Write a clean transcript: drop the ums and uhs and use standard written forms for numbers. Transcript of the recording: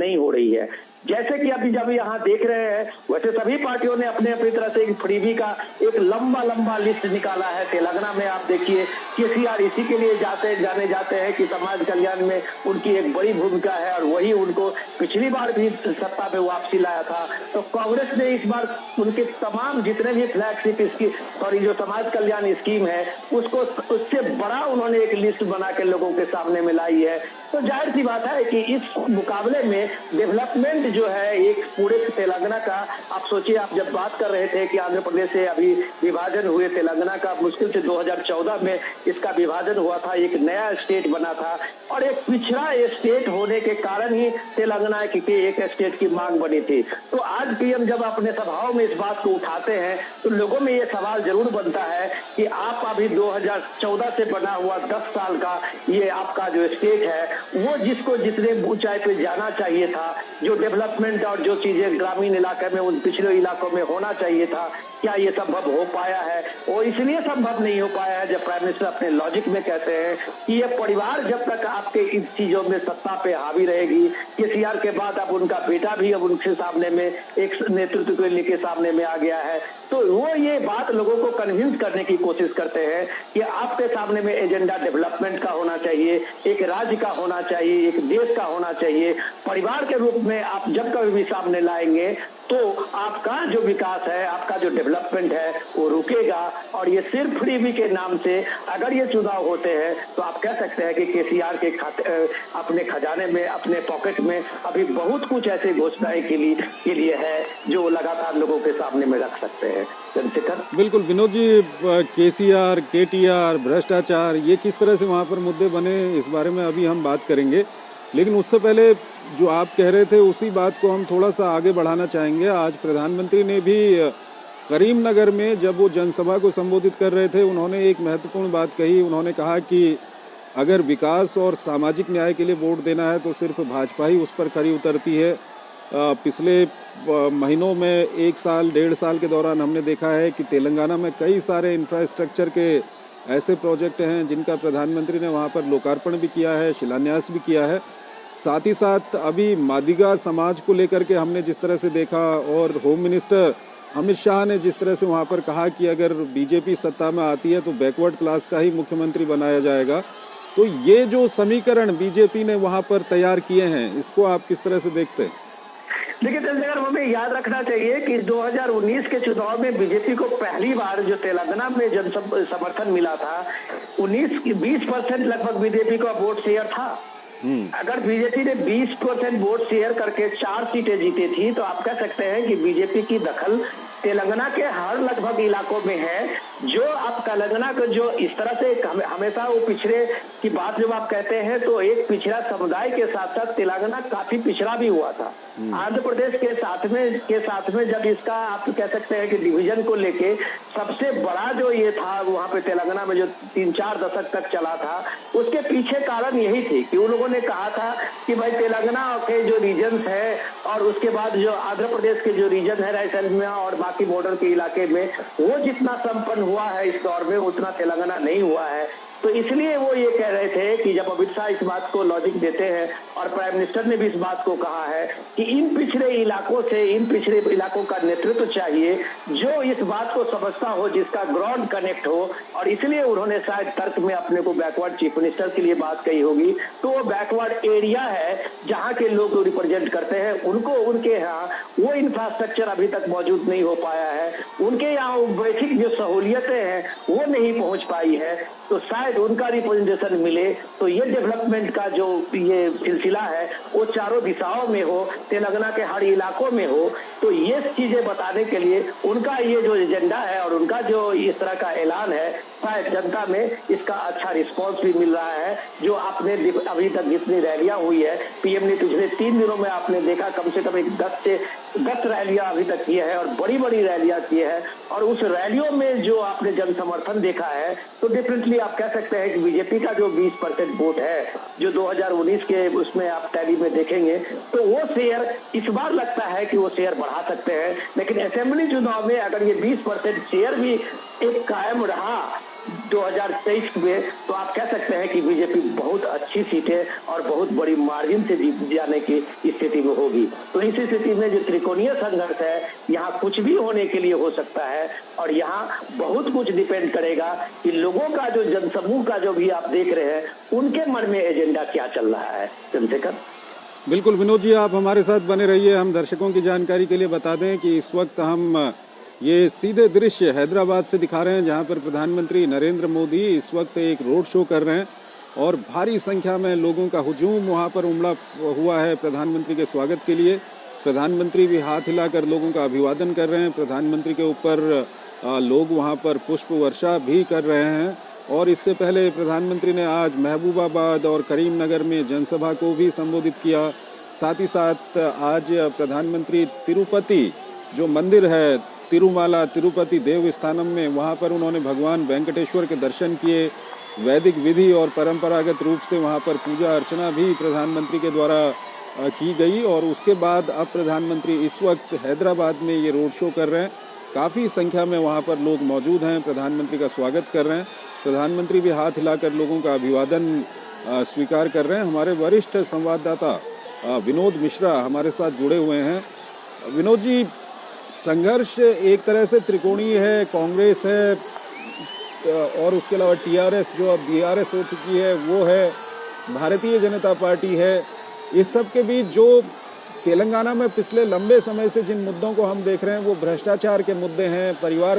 नहीं हो रही है। जैसे कि अभी जब यहाँ देख रहे हैं, वैसे सभी पार्टियों ने अपने अपनी तरह से एक फ्रीबी का एक लंबा लिस्ट निकाला है। तेलंगाना में आप देखिए केसीआर इसी के लिए जाने जाते हैं कि समाज कल्याण में उनकी एक बड़ी भूमिका है, और वही उनको पिछली बार भी सत्ता पे वापसी लाया था। तो कांग्रेस ने इस बार उनके तमाम जितने भी फ्लैगशिप जो समाज कल्याण स्कीम है उसको उससे बड़ा उन्होंने एक लिस्ट बना के लोगों के सामने में लाई है। तो जाहिर सी बात है कि इस मुकाबले में डेवलपमेंट जो है एक पूरे तेलंगाना का, आप सोचिए, आप जब बात कर रहे थे कि आंध्र प्रदेश से अभी विभाजन हुए, तेलंगाना का मुश्किल से 2014 में इसका विभाजन हुआ था, एक नया स्टेट बना था, और एक पिछड़ा स्टेट होने के कारण ही तेलंगाना की एक स्टेट की मांग बनी थी। तो आज पीएम जब अपने सभाओं में इस बात को उठाते हैं तो लोगों में ये सवाल जरूर बनता है कि आप अभी 2014 से बना हुआ 10 साल का ये आपका जो स्टेट है, वो जिसको जितने ऊंचाई पे जाना चाहिए था, जो डेवलपमेंट और जो चीजें ग्रामीण इलाके में उन पिछड़े इलाकों में होना चाहिए था, क्या ये संभव हो पाया है? और इसलिए संभव नहीं हो पाया है जब प्राइम मिनिस्टर अपने लॉजिक में कहते हैं कि ये परिवार जब तक आपके इन चीजों में सत्ता पे हावी रहेगी, केसीआर के बाद अब उनका बेटा भी अब उनके सामने में एक नेतृत्व को लेके सामने में आ गया है, तो वो ये बात लोगों को कन्विंस करने की कोशिश करते हैं कि आपके सामने में एजेंडा डेवलपमेंट का होना चाहिए, एक राज्य का होना चाहिए, एक देश का होना चाहिए। परिवार के रूप में आप जब कभी भी सामने लाएंगे तो आपका जो विकास है, आपका जो डेवलपमेंट है वो रुकेगा। और ये सिर्फ फ्रीबी के नाम से अगर ये चुनाव होते हैं तो आप कह सकते हैं कि केसीआर के अपने खजाने में, अपने पॉकेट में अभी बहुत कुछ ऐसे घोषणाएं के लिए है जो लगातार लोगों के सामने में रख सकते हैं। चंद्रशेखर, बिल्कुल विनोद जी, केसीआर, केटीआर, भ्रष्टाचार, ये किस तरह से वहाँ पर मुद्दे बने, इस बारे में अभी हम बात करेंगे, लेकिन उससे पहले जो आप कह रहे थे उसी बात को हम थोड़ा सा आगे बढ़ाना चाहेंगे। आज प्रधानमंत्री ने भी करीमनगर में जब वो जनसभा को संबोधित कर रहे थे, उन्होंने एक महत्वपूर्ण बात कही। उन्होंने कहा कि अगर विकास और सामाजिक न्याय के लिए वोट देना है तो सिर्फ भाजपा ही उस पर खरी उतरती है। पिछले महीनों में 1 साल 1.5 साल के दौरान हमने देखा है कि तेलंगाना में कई सारे इंफ्रास्ट्रक्चर के ऐसे प्रोजेक्ट हैं जिनका प्रधानमंत्री ने वहाँ पर लोकार्पण भी किया है, शिलान्यास भी किया है। साथ ही साथ अभी मादिगा समाज को लेकर के हमने जिस तरह से देखा, और होम मिनिस्टर अमित शाह ने जिस तरह से वहाँ पर कहा कि अगर बीजेपी सत्ता में आती है तो बैकवर्ड क्लास का ही मुख्यमंत्री बनाया जाएगा। तो ये जो समीकरण बीजेपी ने वहाँ पर तैयार किए हैं, इसको आप किस तरह से देखते हैं? देखिए चंद्रशेखर, हमें याद रखना चाहिए कि 2019 के चुनाव में बीजेपी को पहली बार जो तेलंगाना में जन समर्थन मिला था, 20% लगभग बीजेपी का वोट शेयर था। अगर बीजेपी ने 20% वोट शेयर करके 4 सीटें जीती थी तो आप कह सकते हैं कि बीजेपी की दखल तेलंगाना के हर लगभग इलाकों में है। जो आप तेलंगाना को जो इस तरह से हमेशा वो पिछड़े की बात जब आप कहते हैं तो एक पिछड़ा समुदाय के साथ साथ तेलंगाना काफी पिछड़ा भी हुआ था। आंध्र प्रदेश के साथ में जब इसका आप कह सकते हैं कि डिवीजन को लेके सबसे बड़ा जो ये था वहाँ पे तेलंगाना में जो 3-4 दशक तक चला था, उसके पीछे कारण यही थी कि उन लोगों ने कहा था कि भाई तेलंगाना के जो रीजन्स है और उसके बाद जो आंध्र प्रदेश के जो रीजन है रायलसीमा और बाकी बॉर्डर के इलाके में, वो जितना संपन्न हुआ है इस दौर में उतना तेलंगाना नहीं हुआ है। तो इसलिए वो ये कह रहे थे कि जब अमित शाह इस बात को लॉजिक देते हैं और प्राइम मिनिस्टर ने भी इस बात को कहा है कि इन पिछड़े इलाकों का नेतृत्व चाहिए जो इस बात को समझता हो, जिसका ग्राउंड कनेक्ट हो, और इसलिए उन्होंने शायद तर्क में अपने को बैकवर्ड चीफ मिनिस्टर के लिए बात कही होगी। तो वो बैकवर्ड एरिया है जहाँ के लोग रिप्रेजेंट करते हैं, उनको उनके यहाँ वो इंफ्रास्ट्रक्चर अभी तक मौजूद नहीं हो पाया है, उनके यहाँ बेसिक जो सहूलियतें हैं वो नहीं पहुंच पाई है। तो शायद उनका रिप्रेजेंटेशन मिले तो ये डेवलपमेंट का जो ये सिलसिला है वो चारों दिशाओं में हो, तेलंगाना के हर इलाकों में हो। तो ये चीजें बताने के लिए उनका ये जो एजेंडा है और उनका जो इस तरह का ऐलान है, शायद जनता में इसका अच्छा रिस्पांस भी मिल रहा है। जो आपने अभी तक जितनी रैलियां हुई है, पीएम ने पिछले 3 दिनों में आपने देखा कम से कम 10 रैलियां अभी तक की है और बड़ी बड़ी रैलियां की है। और उस रैलियों में जो आपने जन समर्थन देखा है तो डेफिनेटली आप कह सकते हैं कि बीजेपी का जो 20% वोट है जो 2019 के उसमें आप टैली में देखेंगे तो वो शेयर इस बार लगता है कि वो शेयर बढ़ा सकते हैं। लेकिन असेंबली चुनाव में अगर ये 20% शेयर भी एक कायम रहा 2023 में, तो आप कह सकते हैं कि बीजेपी बहुत अच्छी सीटें और बहुत बड़ी मार्जिन से जीत जाने की स्थिति में होगी। तो इस स्थिति में जो त्रिकोणीय संघर्ष है, यहाँ कुछ भी होने के लिए हो सकता है और यहाँ बहुत कुछ डिपेंड करेगा कि लोगों का जो जनसमूह का जो भी आप देख रहे हैं, उनके मन में एजेंडा क्या चल रहा है। चंद्रशेखर, बिल्कुल विनोद जी, आप हमारे साथ बने रहिए। हम दर्शकों की जानकारी के लिए बता दें कि इस वक्त हम ये सीधे दृश्य हैदराबाद से दिखा रहे हैं, जहां पर प्रधानमंत्री नरेंद्र मोदी इस वक्त एक रोड शो कर रहे हैं और भारी संख्या में लोगों का हुजूम वहां पर उमड़ा हुआ है प्रधानमंत्री के स्वागत के लिए। प्रधानमंत्री भी हाथ हिलाकर लोगों का अभिवादन कर रहे हैं। प्रधानमंत्री के ऊपर लोग वहां पर पुष्प वर्षा भी कर रहे हैं। और इससे पहले प्रधानमंत्री ने आज महबूबाबाद और करीमनगर में जनसभा को भी संबोधित किया। साथ ही साथ आज प्रधानमंत्री तिरुपति जो मंदिर है, तिरुमाला तिरुपति देवस्थानम में, वहाँ पर उन्होंने भगवान वेंकटेश्वर के दर्शन किए। वैदिक विधि और परंपरागत रूप से वहाँ पर पूजा अर्चना भी प्रधानमंत्री के द्वारा की गई। और उसके बाद अब प्रधानमंत्री इस वक्त हैदराबाद में ये रोड शो कर रहे हैं। काफ़ी संख्या में वहाँ पर लोग मौजूद हैं, प्रधानमंत्री का स्वागत कर रहे हैं। प्रधानमंत्री भी हाथ हिलाकर लोगों का अभिवादन स्वीकार कर रहे हैं। हमारे वरिष्ठ संवाददाता विनोद मिश्रा हमारे साथ जुड़े हुए हैं। विनोद जी, संघर्ष एक तरह से त्रिकोणीय है, कांग्रेस है और उसके अलावा टीआरएस जो अब बीआरएस हो चुकी है वो है, भारतीय जनता पार्टी है। इस सब के बीच जो तेलंगाना में पिछले लंबे समय से जिन मुद्दों को हम देख रहे हैं वो भ्रष्टाचार के मुद्दे हैं, परिवार